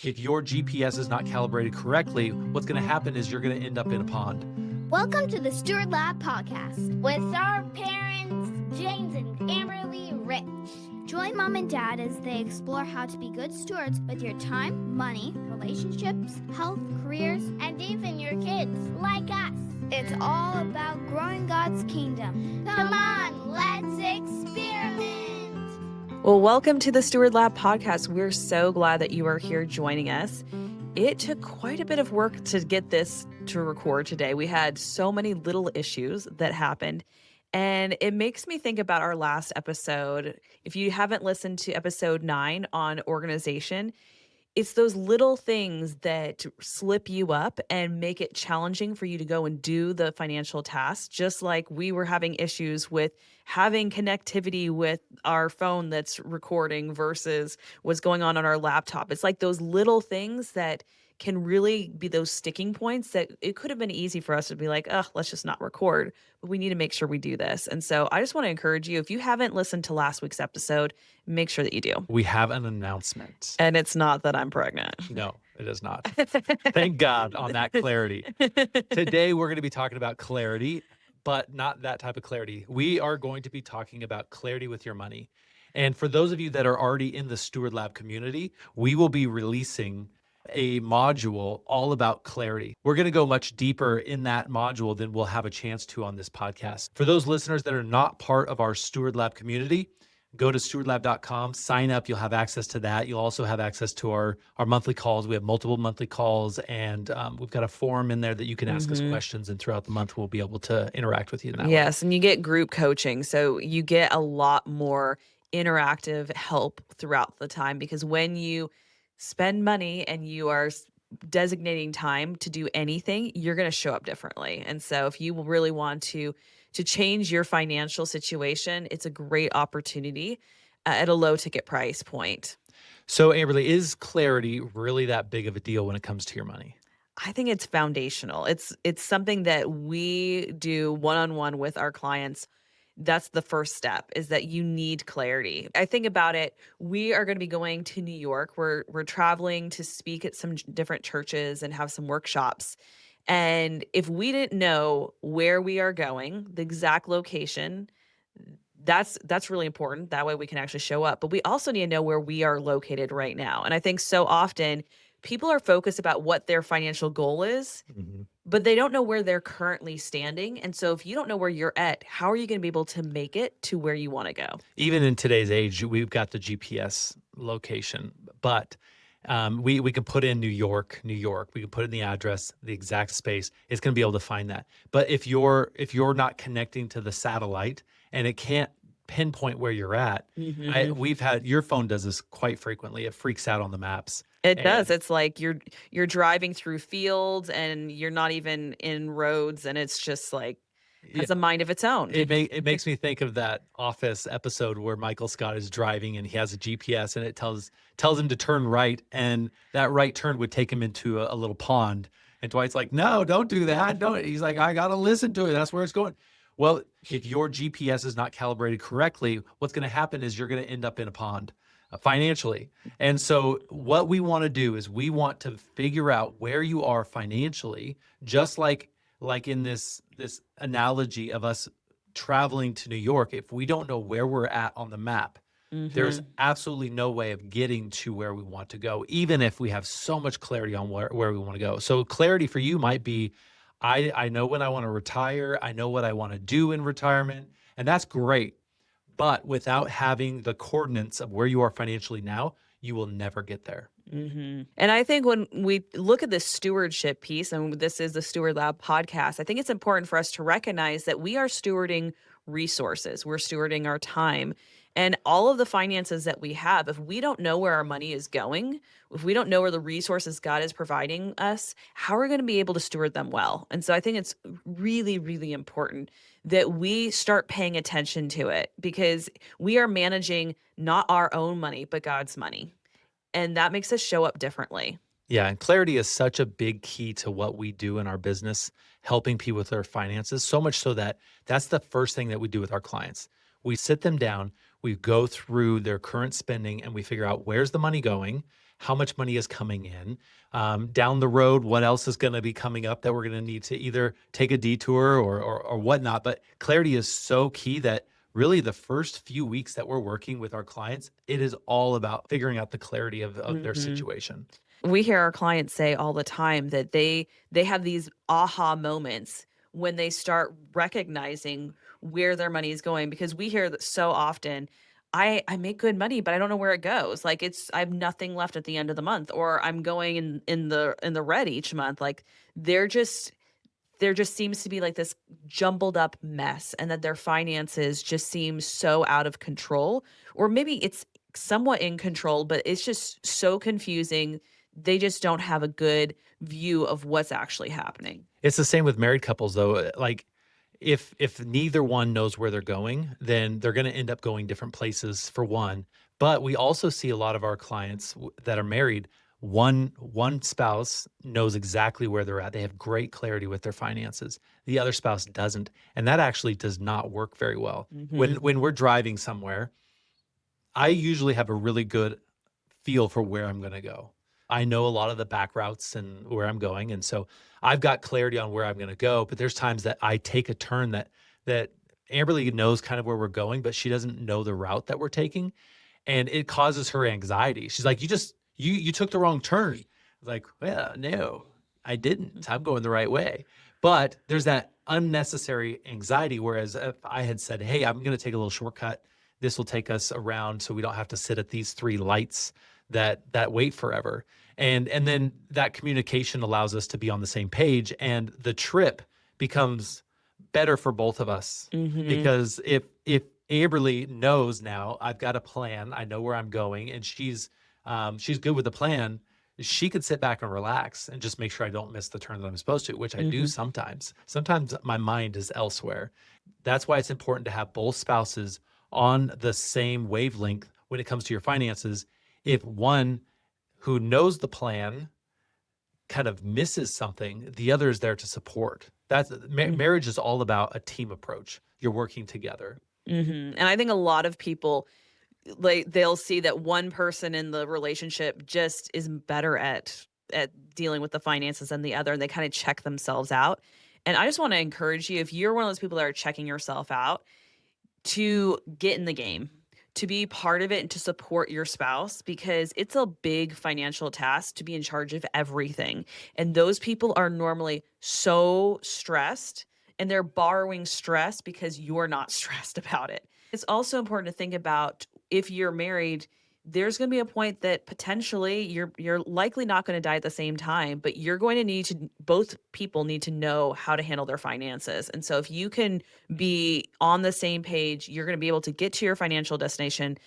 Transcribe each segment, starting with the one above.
if your GPS is not calibrated correctly, what's going to happen is you're going to end up in a pond. Welcome to the Steward Lab Podcast with our parents, James and Amberlee Rich. Join Mom and Dad as they explore how to be good stewards with your time, money, relationships, health, careers, and even your kids, like us. It's all about growing God's kingdom. Come on, let's experiment. Well, welcome to the Steward Lab Podcast. We're so glad that you are here joining us. It took quite a bit of work to get this to record today. We had so many little issues that happened, and it makes me think about our last episode. If you haven't listened to episode 9 on organization, it's those little things that slip you up and make it challenging for you to go and do the financial tasks, just like we were having issues with having connectivity with our phone that's recording versus what's going on our laptop. It's like those little things that can really be those sticking points that it could have been easy for us to be like, oh, let's just not record, but we need to make sure we do this. And so I just want to encourage you, if you haven't listened to last week's episode, make sure that you do. We have an announcement. And it's not that I'm pregnant. No, it is not. Thank God on that clarity. Today, we're going to be talking about clarity, but not that type of clarity. We are going to be talking about clarity with your money. And for those of you that are already in the Steward Lab community, we will be releasing a module all about clarity. We're going to go much deeper in that module than we'll have a chance to on this podcast. For those listeners that are not part of our Steward Lab community, go to stewardlab.com, sign up. You'll have access to that. You'll also have access to our monthly calls. We have multiple monthly calls, and we've got a forum in there that you can ask us questions, and throughout the month, we'll be able to interact with you in that way. Yes, and you get group coaching. So you get a lot more interactive help throughout the time, because when you spend money and you are designating time to do anything, you're going to show up differently. And so if you really want to change your financial situation, it's a great opportunity at a low ticket price point. So Amberlee, is clarity really that big of a deal when it comes to your money? I think it's foundational. It's something that we do one-on-one with our clients. That's the first step, is that you need clarity. I think about it. We are going to be going to New York. We're traveling to speak at some different churches and have some workshops. And if we didn't know where we are going, the exact location, that's really important. That way we can actually show up. But we also need to know where we are located right now. And I think so often people are focused about what their financial goal is, but they don't know where they're currently standing. And so if you don't know where you're at, how are you going to be able to make it to where you want to go? Even in today's age, we've got the GPS location, but we can put in New York. We can put in the address, the exact space. It's going to be able to find that. But if you're not connecting to the satellite and it can't pinpoint where you're at, your phone does this quite frequently. It freaks out on the maps. It does. It's like you're driving through fields and you're not even in roads, and it's just like has a mind of its own. It makes me think of that Office episode where Michael Scott is driving and he has a GPS and it tells him to turn right, and that right turn would take him into a little pond. And Dwight's like, "No, don't do that. Don't." He's like, "I got to listen to it. That's where it's going." Well, if your GPS is not calibrated correctly, what's going to happen is you're going to end up in a pond financially. And so what we want to do is we want to figure out where you are financially, just like in this analogy of us traveling to New York. If we don't know where we're at on the map, there's absolutely no way of getting to where we want to go, even if we have so much clarity on where we want to go. So clarity for you might be, I know when I want to retire. I know what I want to do in retirement, and that's great. But without having the coordinates of where you are financially now, you will never get there. And I think when we look at this stewardship piece, and this is the Steward Lab podcast, I think it's important for us to recognize that we are stewarding resources. We're stewarding our time. And all of the finances that we have, if we don't know where our money is going, if we don't know where the resources God is providing us, how are we going to be able to steward them well? And so I think it's really, really important that we start paying attention to it, because we are managing not our own money, but God's money. And that makes us show up differently. Yeah, and clarity is such a big key to what we do in our business, helping people with their finances, so much so that that's the first thing that we do with our clients. We sit them down, we go through their current spending, and we figure out where's the money going, how much money is coming in. Down the road, what else is going to be coming up that we're going to need to either take a detour or whatnot. But clarity is so key that really the first few weeks that we're working with our clients, it is all about figuring out the clarity of their situation. We hear our clients say all the time that they have these aha moments when they start recognizing where their money is going, because we hear that so often, I make good money, but I don't know where it goes. Like I have nothing left at the end of the month, or I'm going in the red each month. Like there just seems to be like this jumbled up mess, and that their finances just seem so out of control, or maybe it's somewhat in control, but it's just so confusing. They just don't have a good view of what's actually happening. It's the same with married couples, though. Like if neither one knows where they're going, then they're going to end up going different places, for one. But we also see a lot of our clients that are married. One spouse knows exactly where they're at. They have great clarity with their finances. The other spouse doesn't, and that actually does not work very well. When we're driving somewhere, I usually have a really good feel for where I'm going to go. I know a lot of the back routes and where I'm going. And so I've got clarity on where I'm going to go. But there's times that I take a turn that Amberlee knows kind of where we're going, but she doesn't know the route that we're taking. And it causes her anxiety. She's like, you took the wrong turn. I was like, well, no, I didn't. I'm going the right way. But there's that unnecessary anxiety. Whereas if I had said, hey, I'm going to take a little shortcut, this will take us around so we don't have to sit at these 3 lights that wait forever. And then that communication allows us to be on the same page, and the trip becomes better for both of us. Because if Amberlee knows now I've got a plan, I know where I'm going, and she's good with the plan, she could sit back and relax and just make sure I don't miss the turn that I'm supposed to, which I do sometimes. Sometimes my mind is elsewhere. That's why it's important to have both spouses on the same wavelength when it comes to your finances. If one who knows the plan kind of misses something, the other is there to support. Marriage is all about a team approach. You're working together. And I think a lot of people, like, they'll see that one person in the relationship just is better at dealing with the finances than the other, and they kind of check themselves out. And I just want to encourage you, if you're one of those people that are checking yourself out, to get in the game, to be part of it, and to support your spouse, because it's a big financial task to be in charge of everything. And those people are normally so stressed, and they're borrowing stress because you're not stressed about it. It's also important to think about, if you're married, there's going to be a point that potentially you're likely not going to die at the same time, but you're going to need to, both people need to know how to handle their finances. And so if you can be on the same page, you're going to be able to get to your financial destination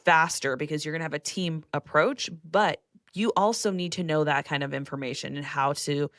faster, because you're going to have a team approach. But you also need to know that kind of information and how to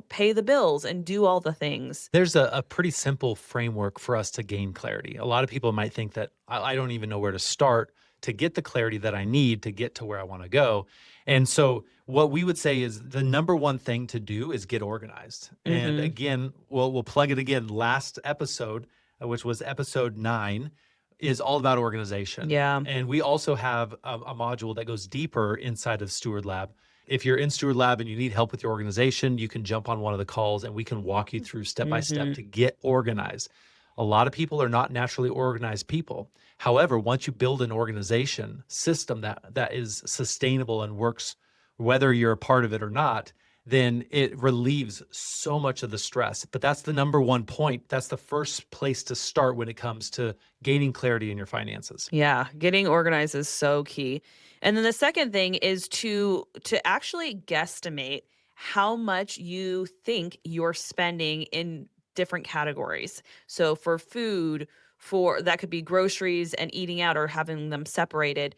pay the bills and do all the things. There's a pretty simple framework for us to gain clarity. A lot of people might think that I don't even know where to start to get the clarity that I need to get to where I want to go. And so what we would say is the number one thing to do is get organized. And again, we'll plug it again. Last episode, which was episode 9, is all about organization. Yeah. And we also have a module that goes deeper inside of Steward Lab. If you're in Steward Lab and you need help with your organization, you can jump on one of the calls and we can walk you through step by step to get organized. A lot of people are not naturally organized people. However, once you build an organization system that is sustainable and works, whether you're a part of it or not, then it relieves so much of the stress. But that's the number one point. That's the first place to start when it comes to gaining clarity in your finances. Yeah, getting organized is so key. And then the second thing is to actually guesstimate how much you think you're spending in different categories. So for food, that could be groceries and eating out or having them separated.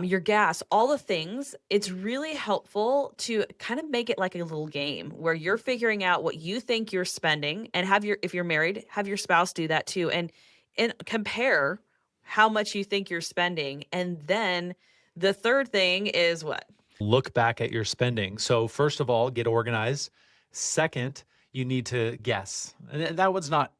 Your gas, all the things, it's really helpful to kind of make it like a little game where you're figuring out what you think you're spending, and if you're married, have your spouse do that too, and compare how much you think you're spending. And then the third thing is what? Look back at your spending. So first of all, get organized. Second, you need to guess. And that was not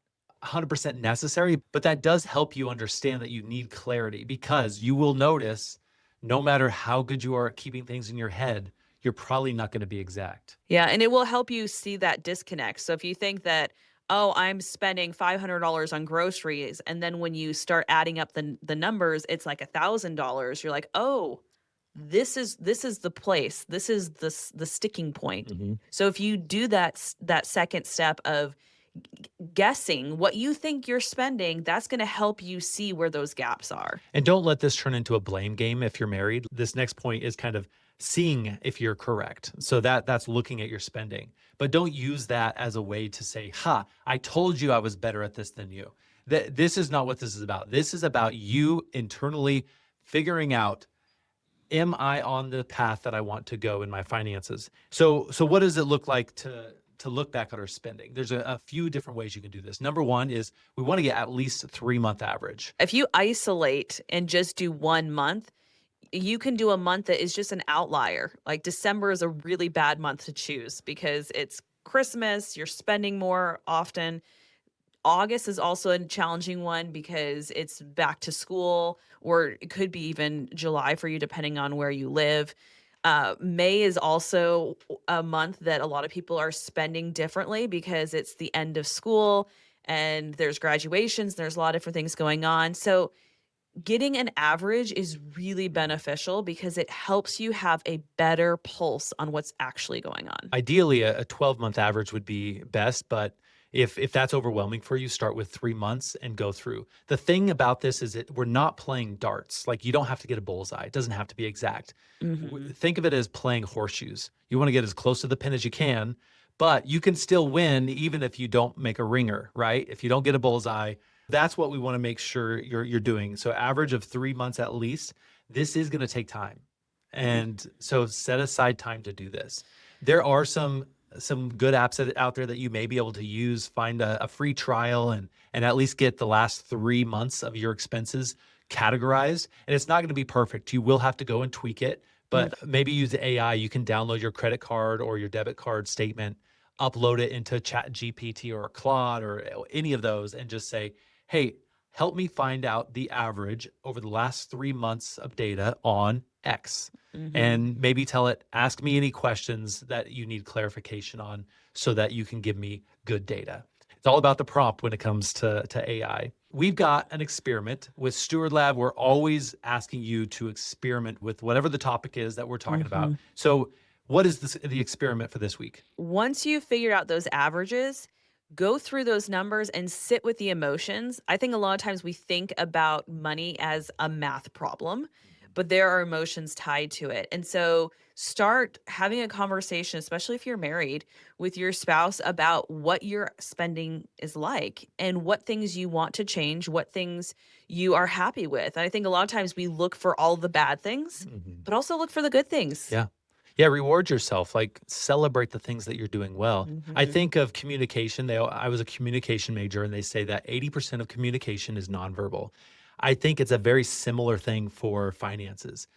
100% necessary, but that does help you understand that you need clarity, because you will notice no matter how good you are at keeping things in your head, you're probably not going to be exact. Yeah, and it will help you see that disconnect. So if you think that, oh, I'm spending $500 on groceries, and then when you start adding up the numbers, it's like $1,000. You're like, oh, this is the place. This is the sticking point. So if you do that second step of guessing what you think you're spending, that's going to help you see where those gaps are. And don't let this turn into a blame game if you're married. This next point is kind of seeing if you're correct. So that's looking at your spending. But don't use that as a way to say, I told you I was better at this than you. This is not what this is about. This is about you internally figuring out, am I on the path that I want to go in my finances? So what does it look like to look back at our spending? There's a few different ways you can do this. Number one is we want to get at least a 3-month average. If you isolate and just do 1 month, you can do a month that is just an outlier. Like December is a really bad month to choose because it's Christmas, you're spending more often. August is also a challenging one because it's back to school, or it could be even July for you, depending on where you live. May is also a month that a lot of people are spending differently because it's the end of school and there's graduations, there's a lot of different things going on. So getting an average is really beneficial because it helps you have a better pulse on what's actually going on. Ideally, a 12-month average would be best, but if that's overwhelming for you, start with 3 months and go through. The thing about this is that we're not playing darts. Like, you don't have to get a bullseye. It doesn't have to be exact. Think of it as playing horseshoes. You want to get as close to the pin as you can, but you can still win even if you don't make a ringer, right? If you don't get a bullseye, that's what we want to make sure you're doing. So average of 3 months at least. This is going to take time. And so set aside time to do this. There are some good apps out there that you may be able to use. Find a free trial and at least get the last 3 months of your expenses categorized. And it's not going to be perfect. You will have to go and tweak it, but maybe use the AI. You can download your credit card or your debit card statement, upload it into ChatGPT or Claude or any of those, and just say, hey, help me find out the average over the last 3 months of data on X. And maybe tell it, ask me any questions that you need clarification on so that you can give me good data. It's all about the prompt when it comes to AI. We've got an experiment with Steward Lab. We're always asking you to experiment with whatever the topic is that we're talking about. So what is the experiment for this week? Once you've figured out those averages, go through those numbers and sit with the emotions. I think a lot of times we think about money as a math problem, but there are emotions tied to it. And so start having a conversation, especially if you're married, with your spouse about what your spending is like and what things you want to change, what things you are happy with. And I think a lot of times we look for all the bad things, but also look for the good things. Yeah, reward yourself, like celebrate the things that you're doing well. I think of communication. I was a communication major, and they say that 80% of communication is nonverbal. I think it's a very similar thing for finances.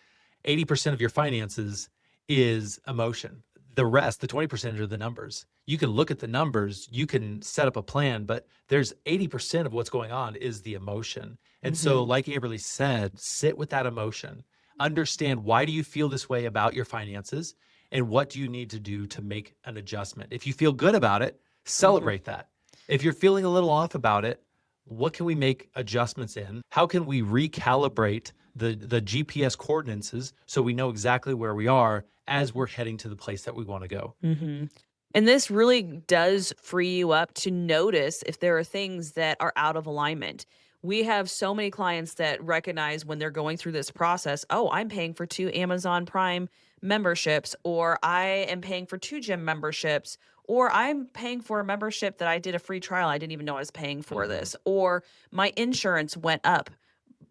80% of your finances is emotion. The rest, the 20%, are the numbers. You can look at the numbers, you can set up a plan, but there's 80% of what's going on is the emotion. And so, like Amberlee said, sit with that emotion. Understand, why do you feel this way about your finances, and what do you need to do to make an adjustment? If you feel good about it, celebrate that. If you're feeling a little off about it, what can we make adjustments in? How can we recalibrate the GPS coordinates so we know exactly where we are as we're heading to the place that we want to go? And this really does free you up to notice if there are things that are out of alignment. We have so many clients that recognize when they're going through this process, oh, I'm paying for 2 Amazon Prime memberships, or I am paying for 2 gym memberships, or I'm paying for a membership that I did a free trial. I didn't even know I was paying for this, or my insurance went up,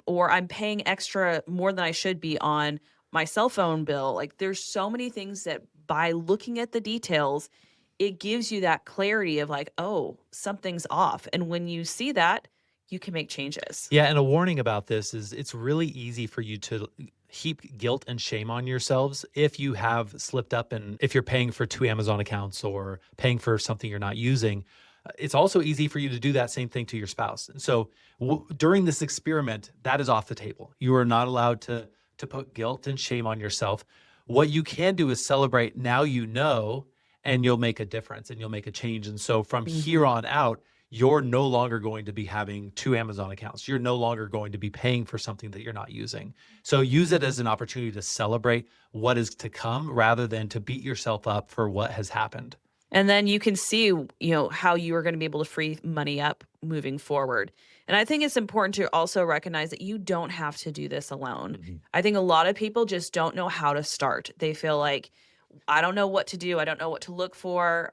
or I'm paying extra more than I should be on my cell phone bill. Like, there's so many things that by looking at the details, it gives you that clarity of like, oh, something's off. And when you see that, you can make changes. Yeah, and a warning about this is it's really easy for you to heap guilt and shame on yourselves if you have slipped up, and if you're paying for 2 Amazon accounts or paying for something you're not using. It's also easy for you to do that same thing to your spouse. And so during this experiment, that is off the table. You are not allowed to to put guilt and shame on yourself. What you can do is celebrate now you know, and you'll make a difference and you'll make a change. And so from here on out, you're no longer going to be having 2 Amazon accounts. You're no longer going to be paying for something that you're not using. So use it as an opportunity to celebrate what is to come rather than to beat yourself up for what has happened. And then you can see, how you are going to be able to free money up moving forward. And I think it's important to also recognize that you don't have to do this alone. I think a lot of people just don't know how to start. They feel like, I don't know what to do. I don't know what to look for.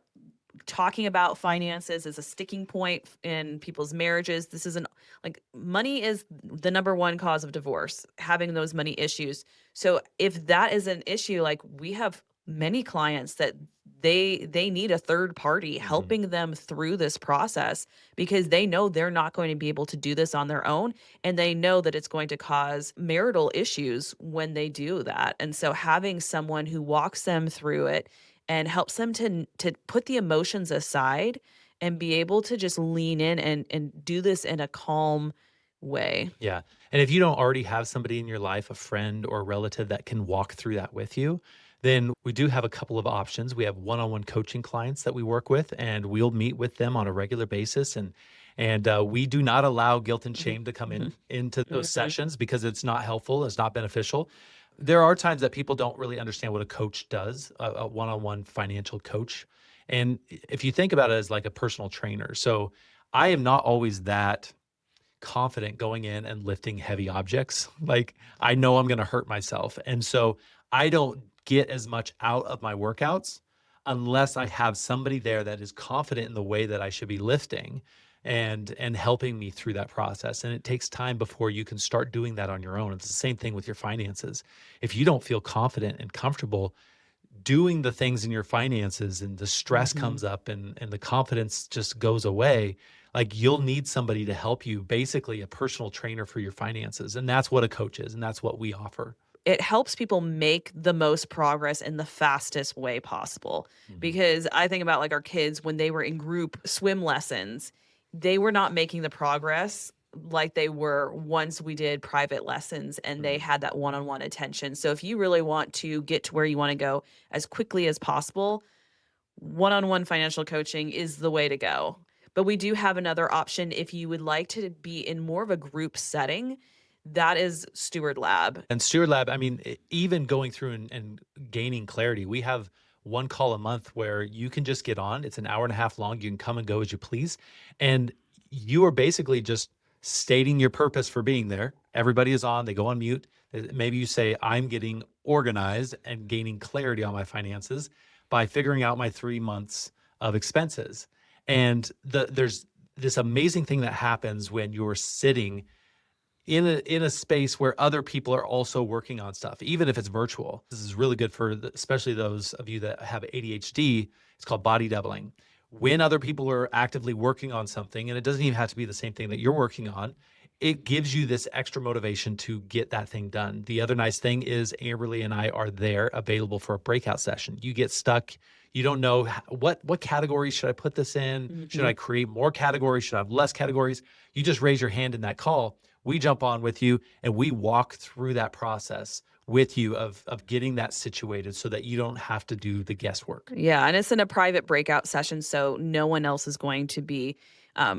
Talking about finances is a sticking point in people's marriages. This isn't like money is the number one cause of divorce, having those money issues. So if that is an issue, like we have many clients that they need a third party helping them through this process because they know they're not going to be able to do this on their own. And they know that it's going to cause marital issues when they do that. And so having someone who walks them through it and helps them to put the emotions aside and be able to just lean in and do this in a calm way. Yeah. And if you don't already have somebody in your life, a friend or a relative that can walk through that with you, then we do have a couple of options. We have one-on-one coaching clients that we work with, and we'll meet with them on a regular basis. And we do not allow guilt and shame to come into those sessions because it's not helpful. It's not beneficial. There are times that people don't really understand what a coach does, a one-on-one financial coach. And if you think about it as like a personal trainer, so I am not always that confident going in and lifting heavy objects. Like I know I'm going to hurt myself. And so I don't get as much out of my workouts unless I have somebody there that is confident in the way that I should be lifting and helping me through that process. And it takes time before you can start doing that on your own. It's the same thing with your finances. If you don't feel confident and comfortable doing the things in your finances and the stress comes up and the confidence just goes away, like you'll need somebody to help you, basically a personal trainer for your finances. And that's what a coach is. And that's what we offer. It helps people make the most progress in the fastest way possible. Because I think about like our kids when they were in group swim lessons, they were not making the progress like they were once we did private lessons and they had that one-on-one attention. So if you really want to get to where you want to go as quickly as possible, one-on-one financial coaching is the way to go. But we do have another option if you would like to be in more of a group setting. That is Steward Lab. And Steward Lab, I mean, even going through and gaining clarity, we have one call a month where you can just get on. It's an hour and a half long. You can come and go as you please. And you are basically just stating your purpose for being there. Everybody is on, they go on mute. Maybe you say, I'm getting organized and gaining clarity on my finances by figuring out my 3 months of expenses. And there's this amazing thing that happens when you're sitting in a space where other people are also working on stuff, even if it's virtual. This is really good for especially those of you that have ADHD. It's called body doubling. When other people are actively working on something, and it doesn't even have to be the same thing that you're working on, it gives you this extra motivation to get that thing done. The other nice thing is Amberlee and I are there available for a breakout session. You get stuck. You don't know what categories should I put this in? Should I create more categories? Should I have less categories? You just raise your hand in that call. We jump on with you and we walk through that process with you of getting that situated so that you don't have to do the guesswork. Yeah, and it's in a private breakout session, so no one else is going to be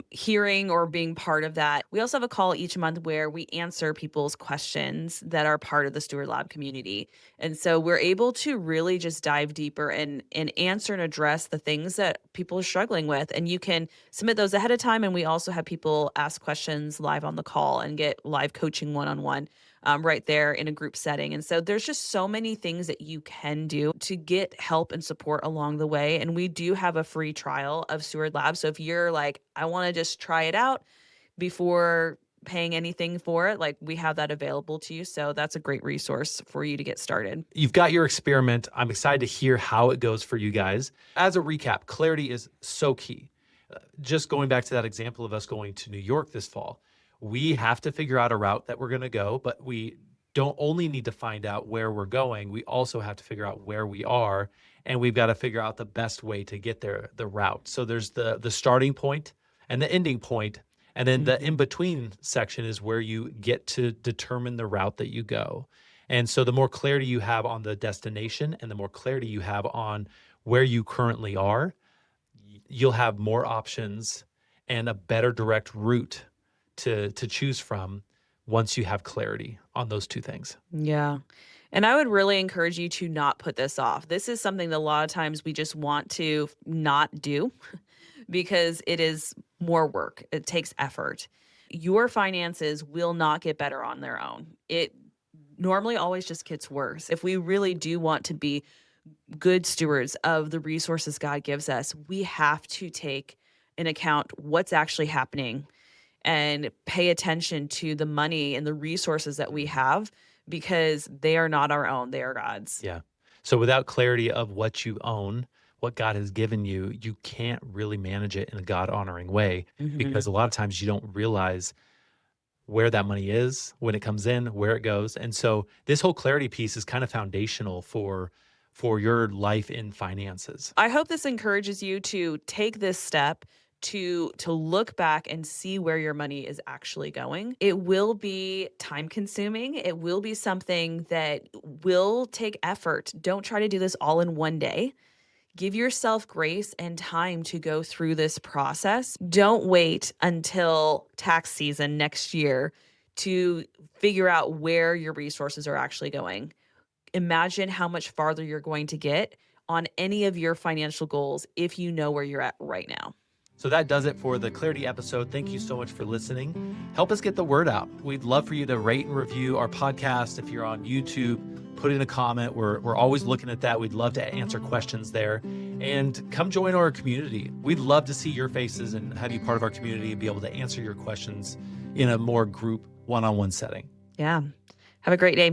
hearing or being part of that. We also have a call each month where we answer people's questions that are part of the Steward Lab community. And so we're able to really just dive deeper and answer and address the things that people are struggling with. And you can submit those ahead of time. And we also have people ask questions live on the call and get live coaching one-on-one. Right there in a group setting. And so there's just so many things that you can do to get help and support along the way. And we do have a free trial of Steward Lab. So if you're like, I want to just try it out before paying anything for it, like we have that available to you. So that's a great resource for you to get started. You've got your experiment. I'm excited to hear how it goes for you guys. As a recap, clarity is so key. Just going back to that example of us going to New York this fall, we have to figure out a route that we're going to go, but we don't only need to find out where we're going. We also have to figure out where we are, and we've got to figure out the best way to get there, the route. So there's the starting point and the ending point, and then the in-between section is where you get to determine the route that you go. And so the more clarity you have on the destination and the more clarity you have on where you currently are, you'll have more options and a better direct route to choose from once you have clarity on those two things. Yeah. And I would really encourage you to not put this off. This is something that a lot of times we just want to not do because it is more work. It takes effort. Your finances will not get better on their own. It normally always just gets worse. If we really do want to be good stewards of the resources God gives us, we have to take in account what's actually happening and pay attention to the money and the resources that we have, because they are not our own, they are God's. Yeah. So without clarity of what you own, what God has given you, you can't really manage it in a God-honoring way, because a lot of times you don't realize where that money is, when it comes in, where it goes. And so this whole clarity piece is kind of foundational for your life in finances. I hope this encourages you to take this step to look back and see where your money is actually going. It will be time consuming. It will be something that will take effort. Don't try to do this all in one day. Give yourself grace and time to go through this process. Don't wait until tax season next year to figure out where your resources are actually going. Imagine how much farther you're going to get on any of your financial goals if you know where you're at right now. So that does it for the Clarity episode. Thank you so much for listening. Help us get the word out. We'd love for you to rate and review our podcast. If you're on YouTube, put in a comment. We're always looking at that. We'd love to answer questions there. And come join our community. We'd love to see your faces and have you part of our community and be able to answer your questions in a more group one-on-one setting. Yeah. Have a great day.